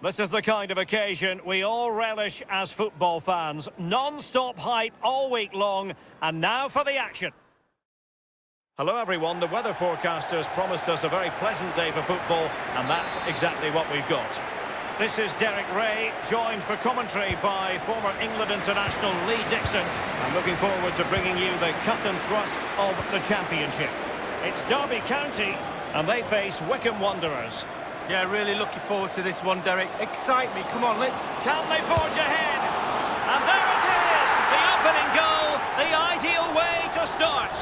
This is the kind of occasion we all relish as football fans. Non-stop hype all week long, and now for the action. Hello everyone, the weather forecasters promised us a very pleasant day for football, and that's exactly what we've got. This is Derek Ray, joined for commentary by former England international Lee Dixon. I'm looking forward to bringing you the cut and thrust of the championship. It's Derby County, and they face Wycombe Wanderers. Yeah, really looking forward to this one, Derek. Excite me, come on, let's... Can they forge ahead? And there it is! The opening goal, the ideal way to start.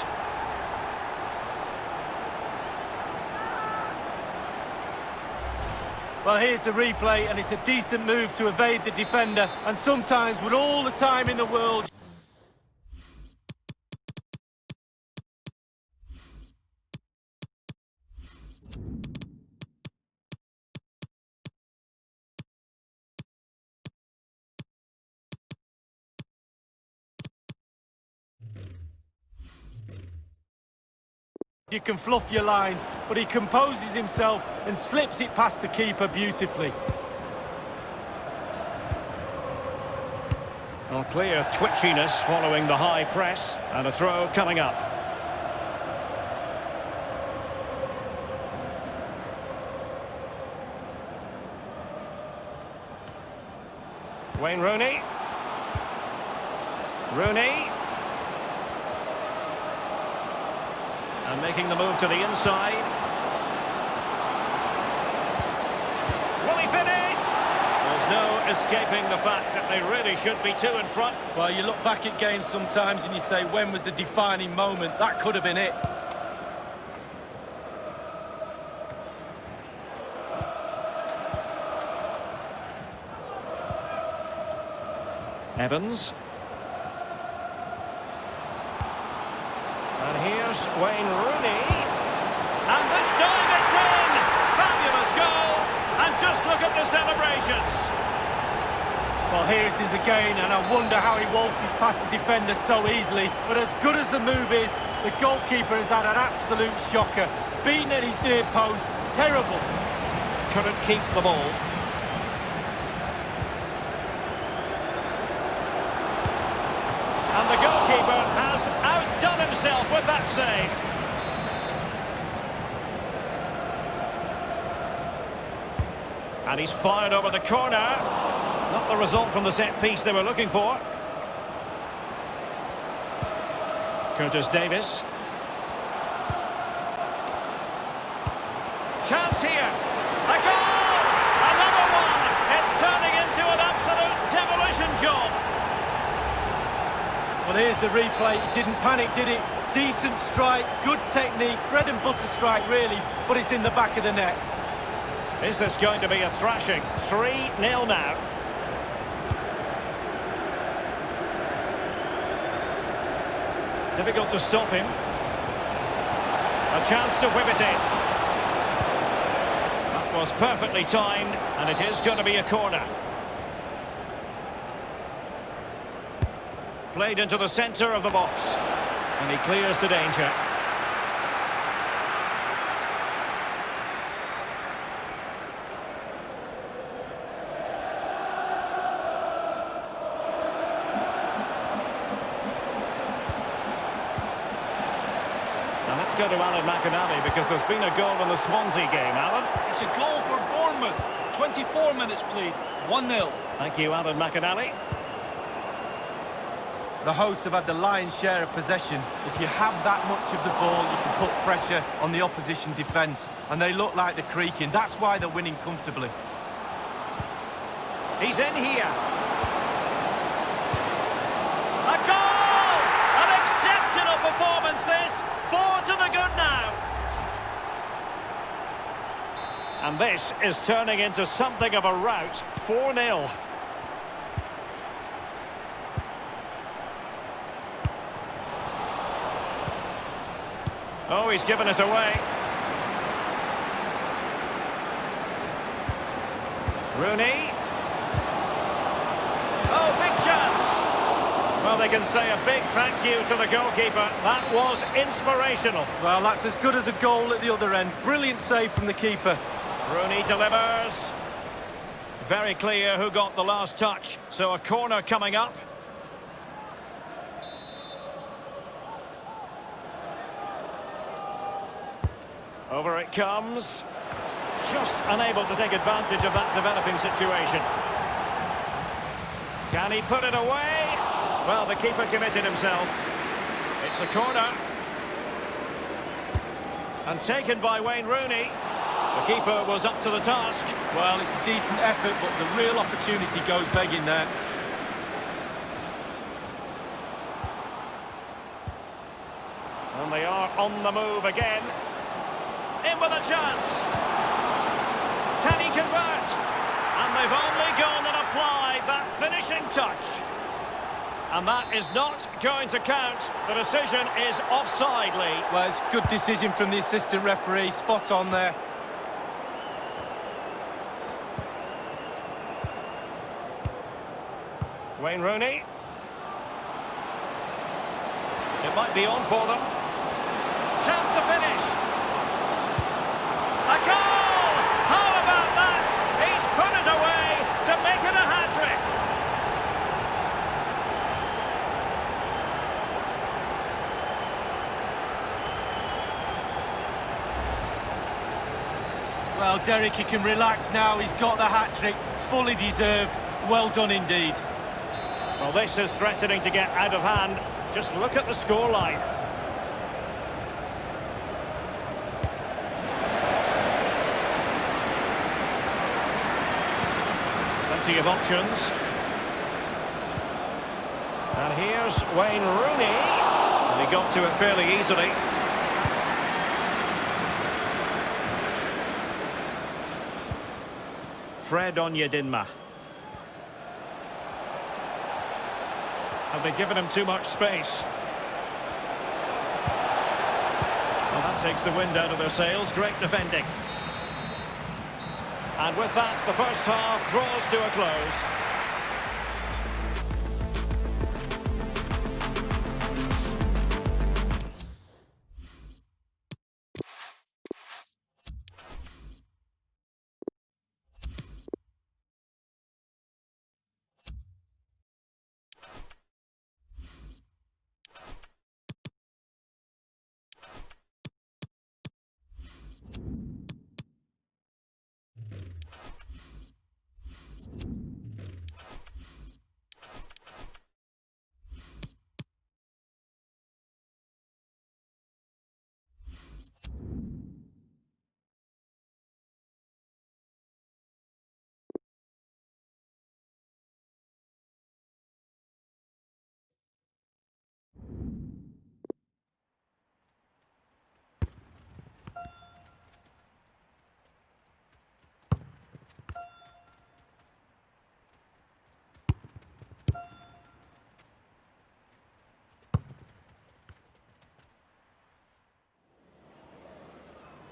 Well, here's the replay, and it's a decent move to evade the defender. And sometimes, with all the time in the world... You can fluff your lines, but he composes himself and slips it past the keeper beautifully. Well, clear twitchiness following the high press, and a throw coming up. Wayne Rooney. And making the move to the inside. Will he finish? There's no escaping the fact that they really should be two in front. Well, you look back at games sometimes and you say, when was the defining moment? That could have been it. Evans. And here's Wayne Rooney. And this time it's in! Fabulous goal! And just look at the celebrations. Well, here it is again, and I wonder how he waltzes past the defender so easily. But as good as the move is, the goalkeeper has had an absolute shocker. Beaten at his near post, terrible. Couldn't keep the ball. And the goalkeeper has outdone himself with that save. And he's fired over the corner. Not the result from the set piece they were looking for. Curtis Davis. Chance here. A goal! Another one! It's turning into an absolute demolition job. Well, here's the replay. He didn't panic, did it? Decent strike, good technique, bread and butter strike, really, but it's in the back of the net. Is this going to be a thrashing? 3-0 now. Difficult to stop him. A chance to whip it in. That was perfectly timed, and it is going to be a corner. Played into the centre of the box, and he clears the danger. Now let's go to Alan McInally, because there's been a goal in the Swansea game. Alan? It's a goal for Bournemouth. 24 minutes played, 1-0. Thank you, Alan McInally. The hosts have had the lion's share of possession. If you have that much of the ball, you can put pressure on the opposition defence. And they look like they're creaking. That's why they're winning comfortably. He's in here. A goal! An exceptional performance, this. 4 to the good now. And this is turning into something of a rout. 4-0. Oh, he's given it away. Rooney. Oh, big chance. Well, they can say a big thank you to the goalkeeper. That was inspirational. Well, that's as good as a goal at the other end. Brilliant save from the keeper. Rooney delivers. Very clear who got the last touch. So a corner coming up. Over it comes. Just unable to take advantage of that developing situation. Can he put it away? Well, the keeper committed himself. It's a corner. And taken by Wayne Rooney. The keeper was up to the task. Well, it's a decent effort, but the real opportunity goes begging there. And they are on the move again. In with a chance. Can he convert? And they've only gone and applied that finishing touch. And that is not going to count. The decision is offside, Lee. Well, it's a good decision from the assistant referee. Spot on there. Wayne Rooney. It might be on for them. Chance to finish. A goal! How about that? He's put it away to make it a hat-trick. Well, Derek, he can relax now. He's got the hat-trick. Fully deserved. Well done indeed. Well, this is threatening to get out of hand. Just look at the scoreline. Plenty of options. And here's Wayne Rooney. And he got to it fairly easily. Fred Onyedinma. Have they given him too much space? Well, that takes the wind out of their sails. Great defending. And with that, the first half draws to a close.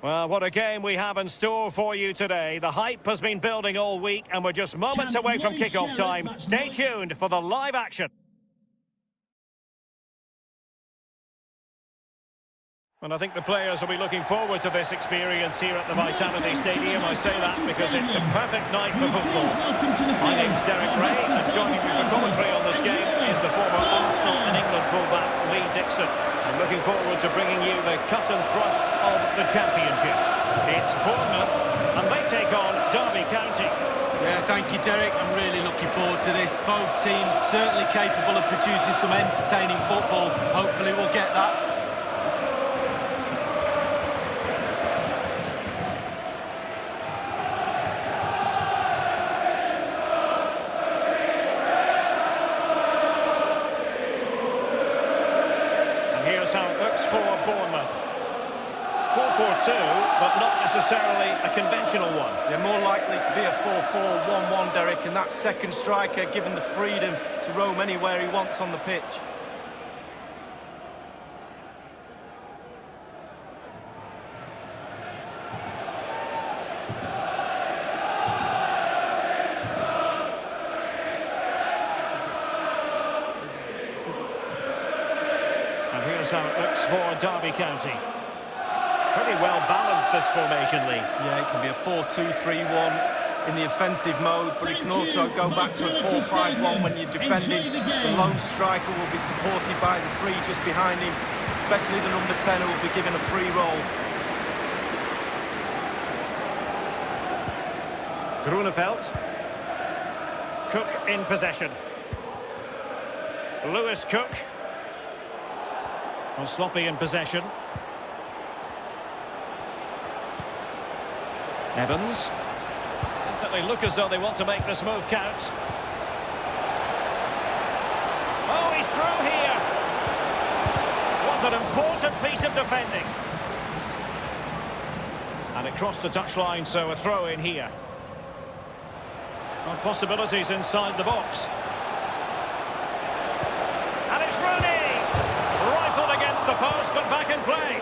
Well, what a game we have in store for you today. The hype has been building all week and we're just moments away from kick-off time. Stay tuned for the live action. And I think the players will be looking forward to this experience here at the Vitality Stadium. I say that because it's a perfect night for football. My name's Derek Ray, and joining me for commentary on this game is the former Arsenal and England fullback Lee Dixon. I'm looking forward to bringing you the cut and thrust of the championship. It's Bournemouth, and they take on Derby County. Yeah, thank you, Derek. I'm really looking forward to this. Both teams certainly capable of producing some entertaining football. Hopefully we'll get that. How it looks for Bournemouth. 4-4-2, but not necessarily a conventional one. They're more likely to be a 4-4-1-1, Derek, and that second striker given the freedom to roam anywhere he wants on the pitch. Here's how it looks for Derby County. Pretty well balanced, this formation, Lee. Yeah, it can be a 4-2-3-1, in the offensive mode, but he can also go back to a 4-5-1 when you're defending. The lone striker will be supported by the three just behind him, especially the number 10 who will be given a free roll. Grunewald. Cook in possession. Lewis Cook. Well, sloppy in possession. Evans. They look as though they want to make this move count. Oh, he's through here. Was an important piece of defending. And it crossed the touchline, so a throw in here. Well, possibilities inside the box. And it's Rooney! Rifled against the post, but back in play.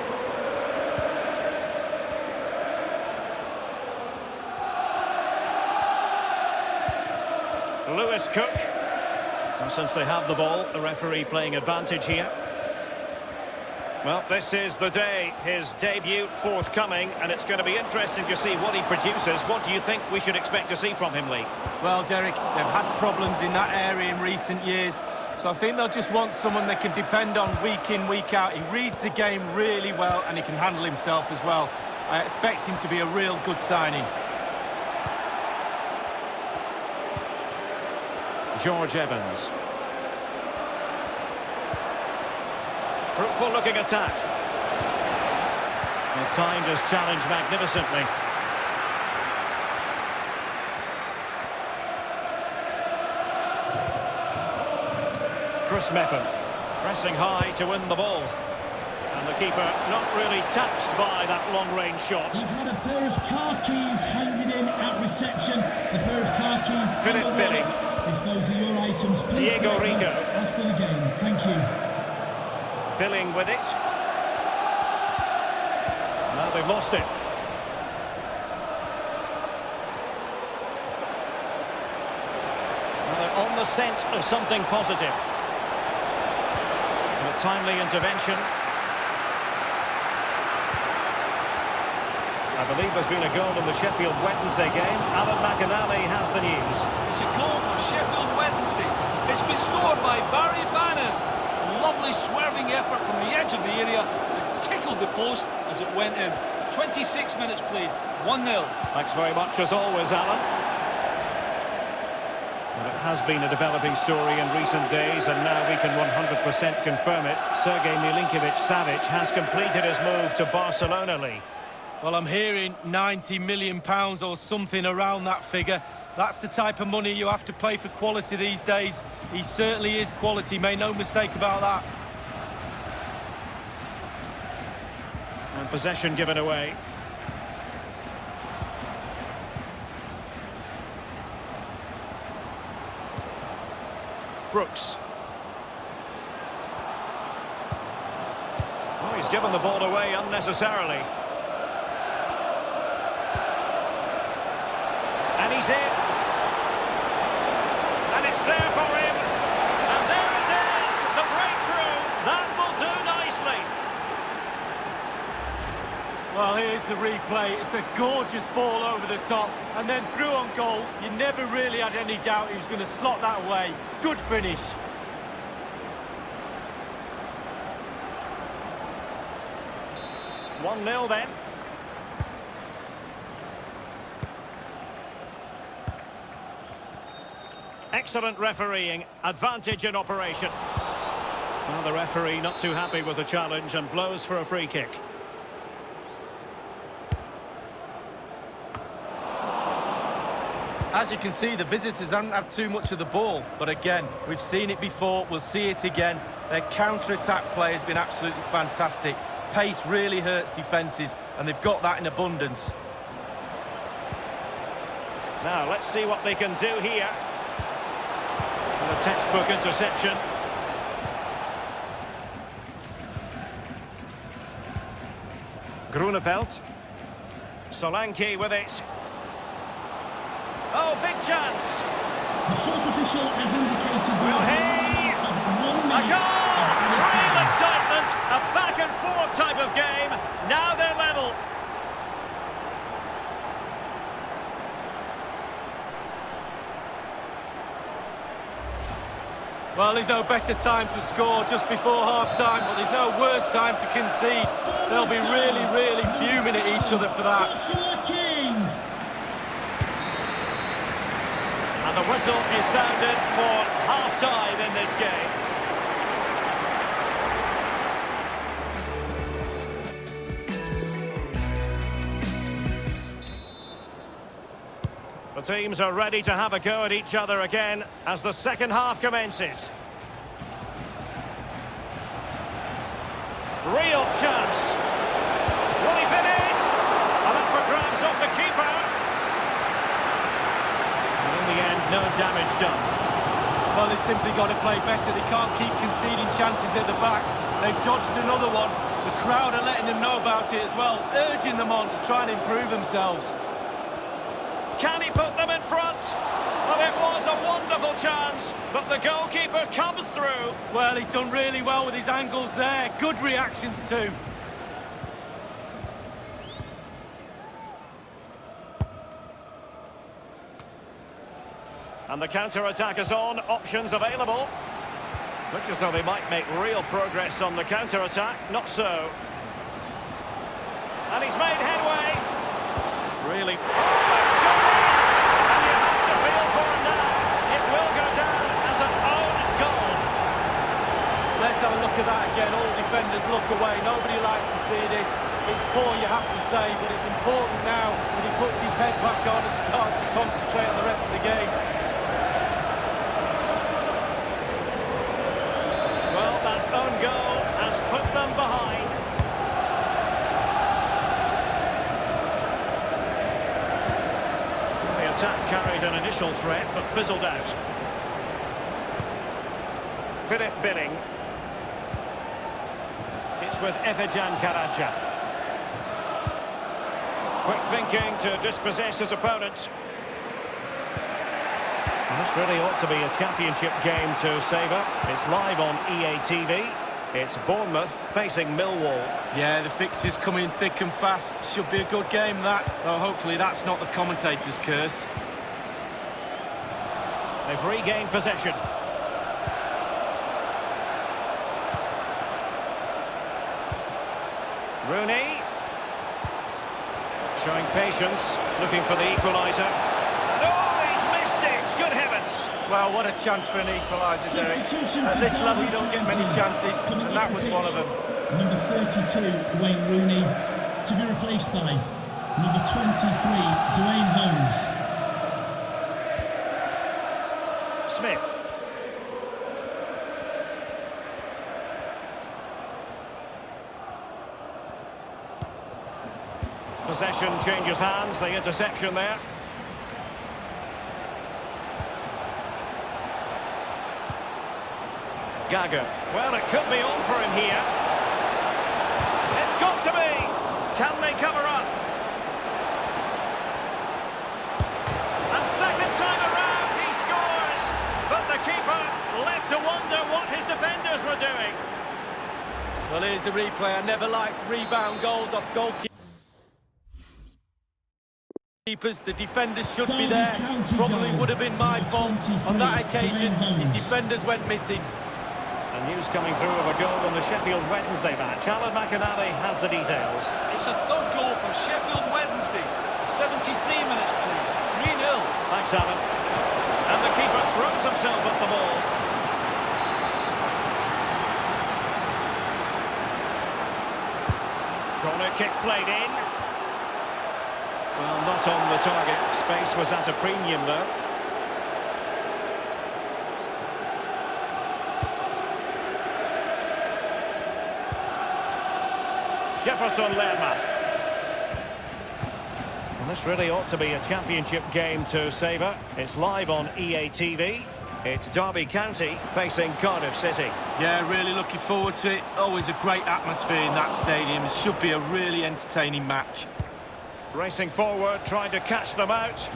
Lewis Cook. And since they have the ball, the referee playing advantage here. Well, this is the day, his debut forthcoming, and it's going to be interesting to see what he produces. What do you think we should expect to see from him, Lee? Well, Derek, they've had problems in that area in recent years, so I think they'll just want someone they can depend on week in, week out. He reads the game really well, and he can handle himself as well. I expect him to be a real good signing. George Evans. Fruitful looking attack. Well, timed his challenge magnificently. Chris Mepham pressing high to win the ball. And the keeper not really taxed by that long-range shot. We've had a pair of car keys handed in at reception. A pair of car keys and a wallet. If those are your items, please Diego collect them Rico. after the game. Thank you. Billing with it. Now they've lost it. Well, they're on the scent of something positive. A timely intervention. I believe there's been a goal in the Sheffield Wednesday game. Alan McAnally has the news. It's a goal for Sheffield Wednesday. It's been scored by Barry Bannon. Lovely swerving effort from the edge of the area that tickled the post as it went in. 26 minutes played, 1-0. Thanks very much as always, Alan. Well, it has been a developing story in recent days, and now we can 100% confirm it. Sergej Milinkovic-Savic has completed his move to Barcelona, Lee. Well, I'm hearing £90 million or something around that figure. That's the type of money you have to pay for quality these days. He certainly is quality, make no mistake about that. And possession given away. Brooks. Oh, he's given the ball away unnecessarily. And he's in. And it's there for him. And there it is, the breakthrough. That will do nicely. Well, here's the replay. It's a gorgeous ball over the top. And then through on goal, you never really had any doubt he was going to slot that away. Good finish. One 1-0 then. Excellent refereeing, advantage in operation. Well, the referee not too happy with the challenge and blows for a free kick. As you can see, the visitors haven't had too much of the ball. But again, we've seen it before, we'll see it again. Their counter-attack play has been absolutely fantastic. Pace really hurts defences, and they've got that in abundance. Now, let's see what they can do here. And a textbook interception. Grunewald. Solanke with it. Oh, big chance. The fourth official has indicated the Hey! of 1 A minute goal! of added Real time. excitement, a back-and-forth type of game. Now they're level. Well, there's no better time to score just before half-time, but there's no worse time to concede. They'll be really, really fuming at each other for that. And the whistle is sounded for half-time in this game. The teams are ready to have a go at each other again as the second half commences. Real chance. Will he finish? And up for grabs off the keeper. And in the end, no damage done. Well, they've simply got to play better. They can't keep conceding chances at the back. They've dodged another one. The crowd are letting them know about it as well, urging them on to try and improve themselves. Can he put them in front? Well, it was a wonderful chance, but the goalkeeper comes through. Well, he's done really well with his angles there. Good reactions too. And the counter-attack is on, options available. Looks as though they might make real progress on the counter-attack. Not so. And he's made headway. Really... It's gone in! And you have to feel for him now. It will go down as an own goal. Let's have a look at that again. All defenders look away. Nobody likes to see this. It's poor, you have to say, but it's important now that he puts his head back on and starts to concentrate on the rest of the game. Well, that own goal has put them behind. The attack carried an initial threat, but fizzled out. Philip Billing. It's with Efecan Karaca. Quick thinking to dispossess his opponent. Well, this really ought to be a championship game to savour. It's live on EA TV. It's Bournemouth facing Millwall. Yeah, the fixtures coming thick and fast. Should be a good game, that. Though hopefully that's not the commentator's curse. They've regained possession. Rooney. Showing patience, looking for the equaliser. And oh, he's missed it! Good heavens! Well, what a chance for an equaliser, Derek. At this level, you don't get many chances, and that was one of them. Number 32, Wayne Rooney, to be replaced by number 23, Dwayne Holmes. Smith. Possession changes hands, the interception there. Gaga. Well, it could be on for him here. It's got to be. Can they cover up? And second time around, he scores. But the keeper left to wonder what his defenders were doing. Well, here's a replay. I never liked rebound goals off goalkeepers. The defenders should be there. Probably would have been my fault. On that occasion, his defenders went missing. And news coming through of a goal in the Sheffield Wednesday match. Alan McInally has the details. It's a third goal for Sheffield Wednesday. 73 minutes played. 3-0. Thanks, Alan. And the keeper throws himself at the ball. Corner kick played in. Well, not on the target. Space was at a premium, though. Jefferson Lerma. Well, this really ought to be a championship game to savour. It's live on EA TV. It's Derby County facing Cardiff City. Yeah, really looking forward to it. Always a great atmosphere in that stadium. It should be a really entertaining match. Racing forward, trying to catch them out.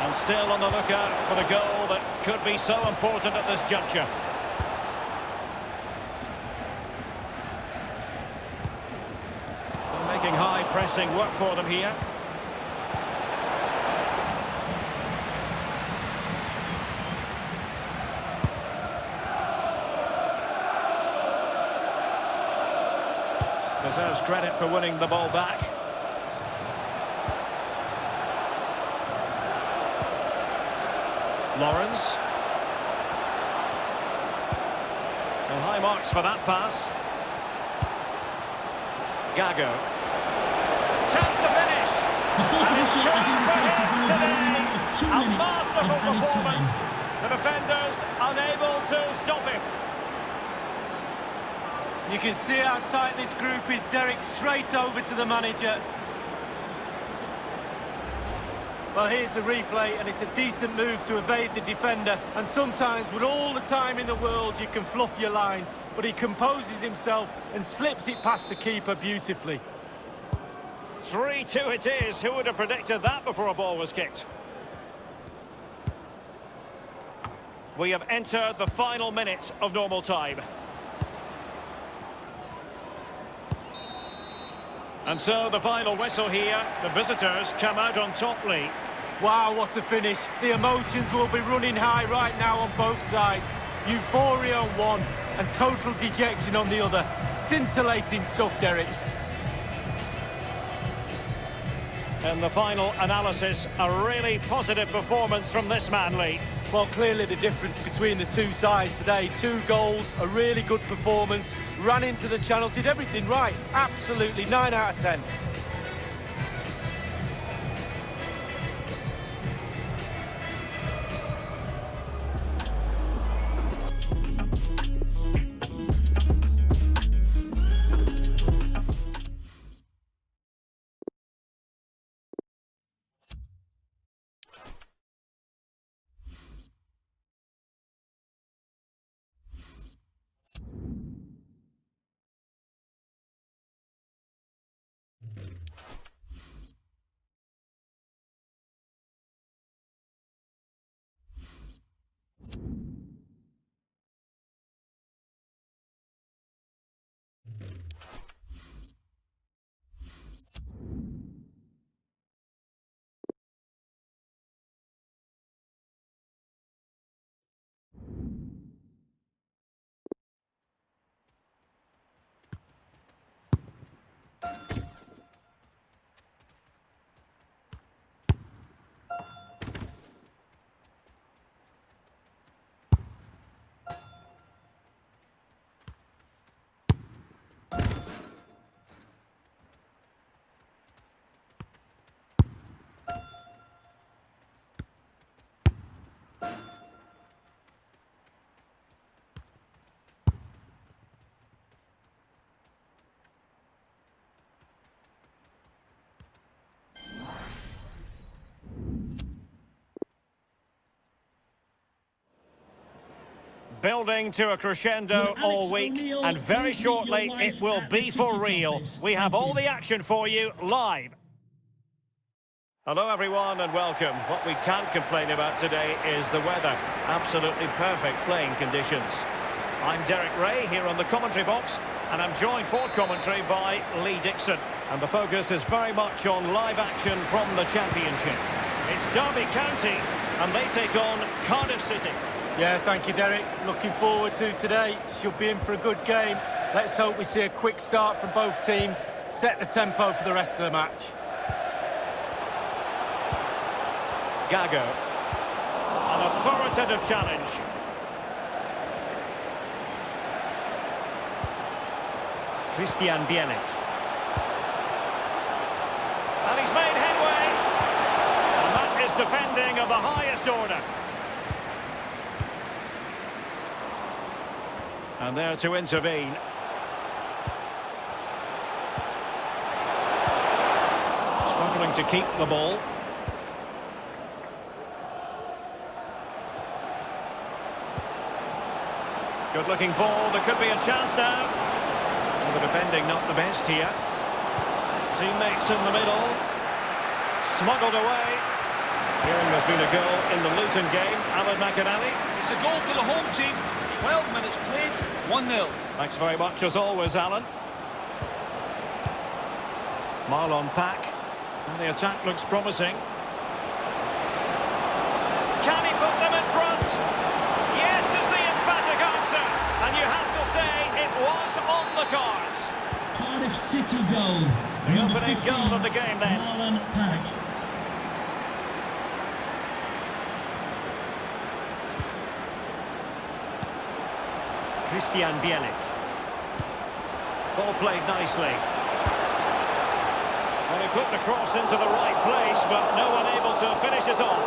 And still on the lookout for the goal that could be so important at this juncture. They're making high pressing work for them here. Deserves credit for winning the ball back. Lawrence. Well, high marks for that pass. Gago. Chance to finish. The thought of the shot is indicated there will be a minimum of 2 A minutes of masterful added performance. time. The defenders unable to stop him. You can see how tight this group is, Derek. Straight over to the manager. Well, here's the replay, and it's a decent move to evade the defender. And sometimes, with all the time in the world, you can fluff your lines. But he composes himself and slips it past the keeper beautifully. 3-2 it is. Who would have predicted that before a ball was kicked? We have entered the final minute of normal time. And so the final whistle here. The visitors come out on top, Lee. Wow, what a finish. The emotions will be running high right now on both sides. Euphoria on one and total dejection on the other. Scintillating stuff, Derek. And the final analysis, a really positive performance from this man, Lee. Well, clearly the difference between the two sides today. 2 goals, a really good performance. Ran into the channel, did everything right. Absolutely, 9 out of 10. Building to a crescendo all week, and very shortly it will be for real. We have all the action for you live. Hello everyone and welcome. What we can't complain about today is the weather. Absolutely perfect playing conditions. I'm Derek Ray here on the commentary box, and I'm joined for commentary by Lee Dixon. And the focus is very much on live action from the Championship. It's Derby County, and they take on Cardiff City. Yeah, thank you, Derek. Looking forward to today. Should be in for a good game. Let's hope we see a quick start from both teams. Set the tempo for the rest of the match. Gago. An authoritative challenge. Christian Bielik. And he's made headway. And that is defending of the highest order. And there to intervene. Struggling to keep the ball. Good looking ball, there could be a chance now. Well, the defending not the best here. Teammates in the middle. Smuggled away. Hearing there's been a goal in the Luton game. Alan McInally. It's a goal for the home team. 12 minutes played, 1-0. Thanks very much as always, Alan. Marlon Pack. And the attack looks promising. Can he put them in front? Yes is the emphatic answer. And you have to say it was on the cards. Cardiff City goal. The Number opening 15, goal of the game then. Marlon Pack. Christian Bielik. Ball played nicely. Well, he put the cross into the right place, but no one able to finish it off.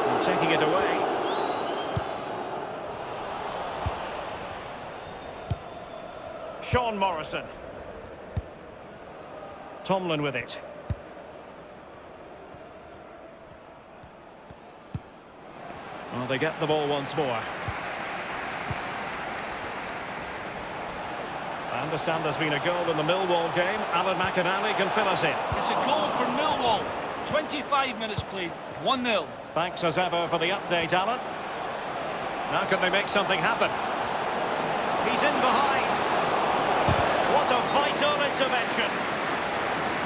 And taking it away. Sean Morrison. Tomlin with it. Well, they get the ball once more. I understand there's been a goal in the Millwall game. Alan McInally can fill us in. It's a goal for Millwall. 25 minutes played, 1-0. Thanks as ever for the update, Alan. Now can they make something happen? He's in behind. What a vital intervention.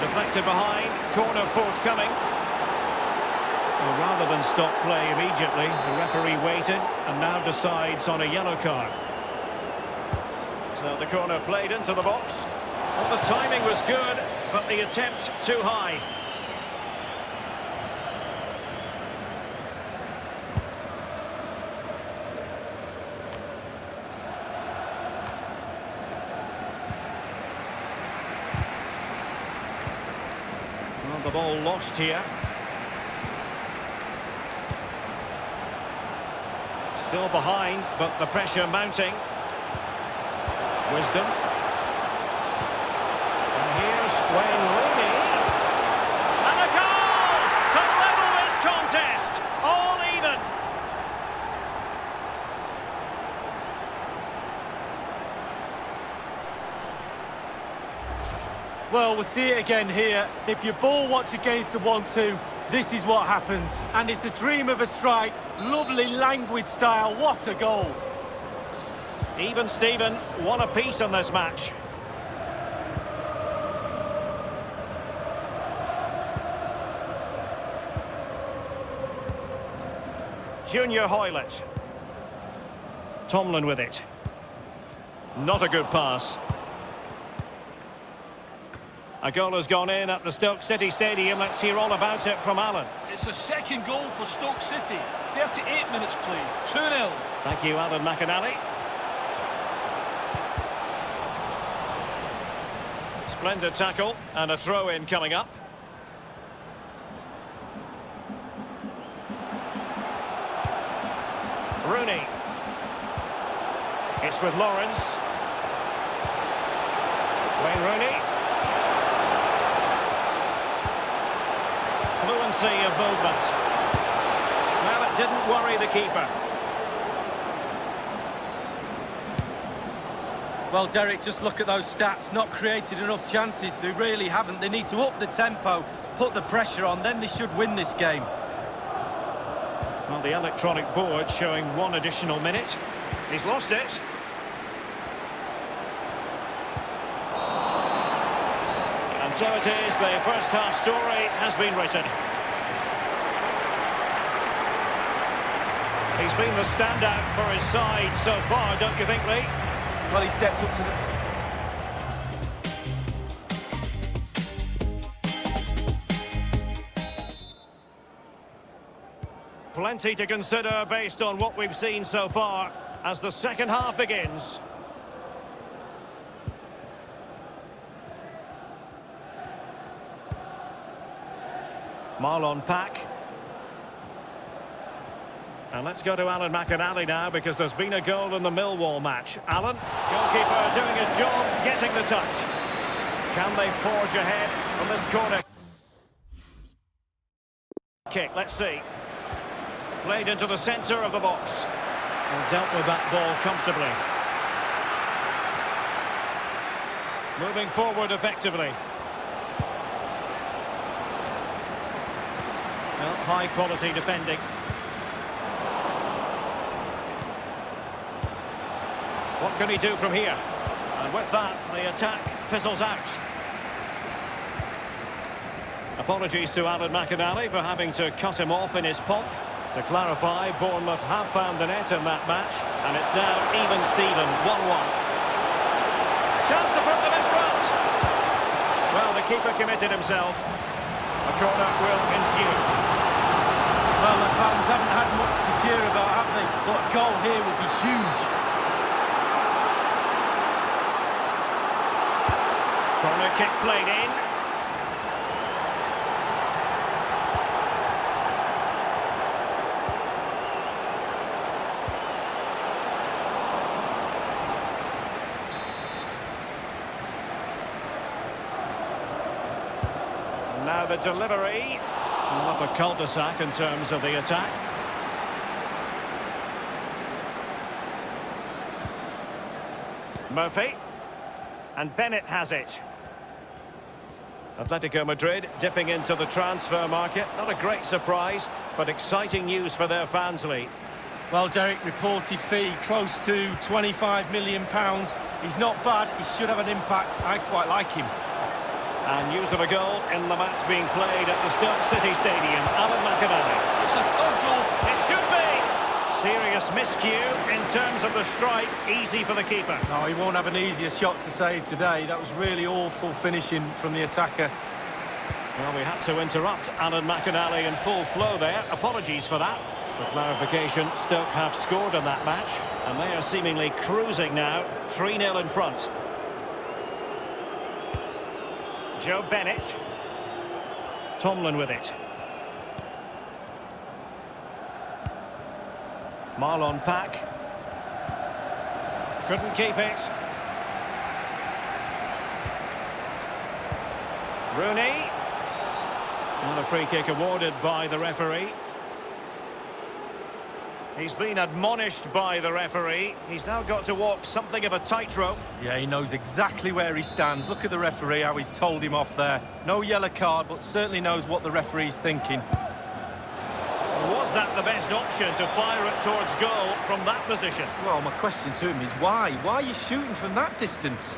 Deflected behind, corner forthcoming. Well, rather than stop play immediately, the referee waited and now decides on a yellow card. So the corner played into the box. Well, the timing was good, but the attempt too high. Well, the ball lost here. Still behind, but the pressure mounting. Wisdom. And here's Wayne Rooney. And a goal to level this contest. All even. Well, we'll see it again here. If your ball watch against the 1-2, this is what happens. And it's a dream of a strike. Lovely languid style. What a goal. Even Steven, one apiece in this match. Junior Hoylett. Tomlin with it. Not a good pass. A goal has gone in at the Stoke City Stadium. Let's hear all about it from Alan. It's a second goal for Stoke City. 38 minutes played, 2-0. Thank you, Alan McInally. Splendid tackle and a throw-in coming up. Rooney. It's with Lawrence. Wayne Rooney. Fluency of movement. Well, it didn't worry the keeper. Well, Derek, just look at those stats. Not created enough chances. They really haven't. They need to up the tempo, put the pressure on, then they should win this game. Well, the electronic board showing one additional minute. He's lost it. And so it is, the first half story has been written. He's been the standout for his side so far, don't you think, Lee? Well, he stepped up to the... Plenty to consider based on what we've seen so far as the second half begins. Marlon Pack. And let's go to Alan McInally now, because there's been a goal in the Millwall match. Alan, goalkeeper doing his job, getting the touch. Can they forge ahead from this corner kick? Let's see. Played into the centre of the box. And dealt with that ball comfortably. Moving forward effectively. Well, high quality defending. What can he do from here? And with that, the attack fizzles out. Apologies to Alan McInally for having to cut him off in his pomp. To clarify, Bournemouth have found the net in that match, and it's now even Steven, 1-1. chance to put them in front. Well, the keeper committed himself. A corner will ensue. Well, the fans haven't had much to cheer about, have they? But a goal here would be huge. Corner kick played in. Now the delivery. Up a cul-de-sac in terms of the attack. Murphy. And Bennett has it. Atletico Madrid dipping into the transfer market. Not a great surprise, but exciting news for their fans, Lee. Well, Derek, reported fee close to £25 million. He's not bad. He should have an impact. I quite like him. And news of a goal in the match being played at the Stoke City Stadium. Alan McInally. It's a third goal. It should be! Serious miscue in terms of the strike. Easy for the keeper. No, he won't have an easier shot to save today. That was really awful finishing from the attacker. Well, we had to interrupt Alan McInally in full flow there. Apologies for that. For clarification, Stoke have scored in that match, and they are seemingly cruising now. 3-0 in front. Joe Bennett. Tomlin with it. Marlon Pack. Couldn't keep it. Rooney. And a free kick awarded by the referee. He's been admonished by the referee. He's now got to walk something of a tightrope. Yeah, he knows exactly where he stands. Look at the referee, how he's told him off there. No yellow card, but certainly knows what the referee's thinking. Was that the best option to fire it towards goal from that position? Well, my question to him is why? Why are you shooting from that distance?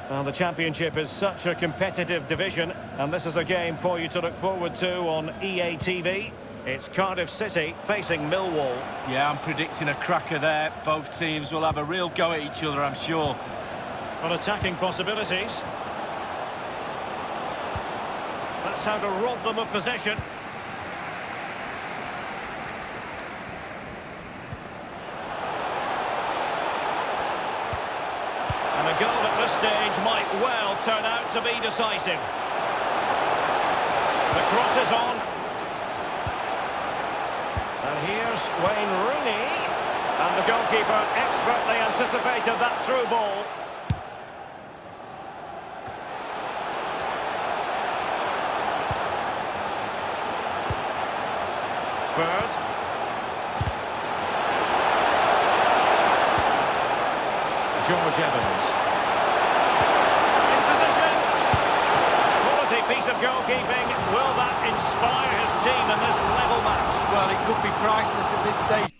Well, the Championship is such a competitive division, and this is a game for you to look forward to on EA TV. It's Cardiff City facing Millwall. Yeah, I'm predicting a cracker there. Both teams will have a real go at each other, I'm sure. On attacking possibilities. That's how to rob them of possession. And a goal at this stage might well turn out to be decisive. The cross is on. And here's Wayne Rooney. And the goalkeeper expertly anticipated that through ball. Bird. George Evans. In position. Quality piece of goalkeeping. Will that inspire his team in this level match? Well, it could be priceless at this stage.